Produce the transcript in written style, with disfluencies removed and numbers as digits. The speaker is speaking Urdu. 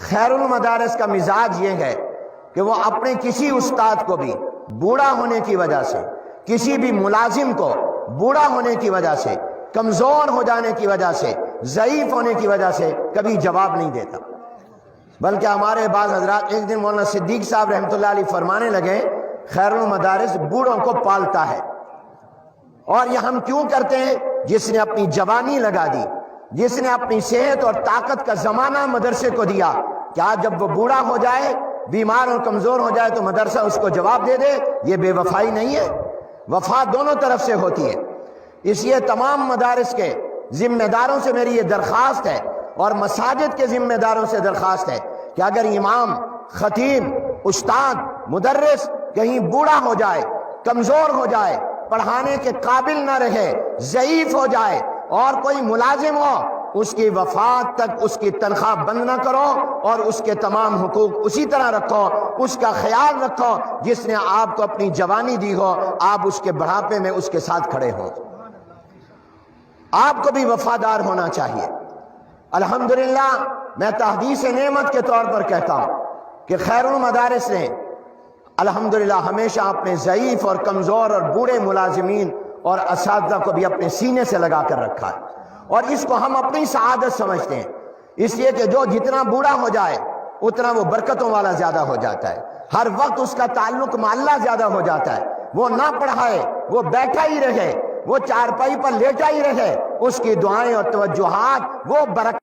خیر المدارس کا مزاج یہ ہے کہ وہ اپنے کسی استاد کو بھی بوڑھا ہونے کی وجہ سے، کسی بھی ملازم کو بوڑھا ہونے کی وجہ سے، کمزور ہو جانے کی وجہ سے، ضعیف ہونے کی وجہ سے کبھی جواب نہیں دیتا۔ بلکہ ہمارے بعض حضرات، ایک دن مولانا صدیق صاحب رحمۃ اللہ علیہ فرمانے لگے خیر المدارس بوڑھوں کو پالتا ہے۔ اور یہ ہم کیوں کرتے ہیں؟ جس نے اپنی جوانی لگا دی، جس نے اپنی صحت اور طاقت کا زمانہ مدرسے کو دیا، کیا جب وہ بوڑھا ہو جائے، بیمار اور کمزور ہو جائے تو مدرسہ اس کو جواب دے دے؟ یہ بے وفائی نہیں ہے، وفا دونوں طرف سے ہوتی ہے۔ اس لیے تمام مدارس کے ذمہ داروں سے میری یہ درخواست ہے، اور مساجد کے ذمہ داروں سے درخواست ہے کہ اگر امام، خطیب، استاد، مدرس کہیں بوڑھا ہو جائے، کمزور ہو جائے، پڑھانے کے قابل نہ رہے، ضعیف ہو جائے، اور کوئی ملازم ہو، اس کی وفات تک اس کی تنخواہ بند نہ کرو، اور اس کے تمام حقوق اسی طرح رکھو، اس کا خیال رکھو جس نے آپ کو اپنی جوانی دی ہو، آپ اس کے بڑھاپے میں اس کے ساتھ کھڑے ہوں۔ آپ کو بھی وفادار ہونا چاہیے۔ الحمدللہ میں تحدیث نعمت کے طور پر کہتا ہوں کہ خیر المدارس نے الحمدللہ ہمیشہ اپنے ضعیف اور کمزور اور بوڑھے ملازمین اور اساتذہ کو بھی اپنے سینے سے لگا کر رکھا ہے، اور اس کو ہم اپنی سعادت سمجھتے ہیں، اس لیے کہ جو جتنا بوڑھا ہو جائے اتنا وہ برکتوں والا زیادہ ہو جاتا ہے، ہر وقت اس کا تعلق مع اللہ زیادہ ہو جاتا ہے، وہ نہ پڑھائے، وہ بیٹھا ہی رہے، وہ چارپائی پر لیٹا ہی رہے، اس کی دعائیں اور توجہات وہ برکت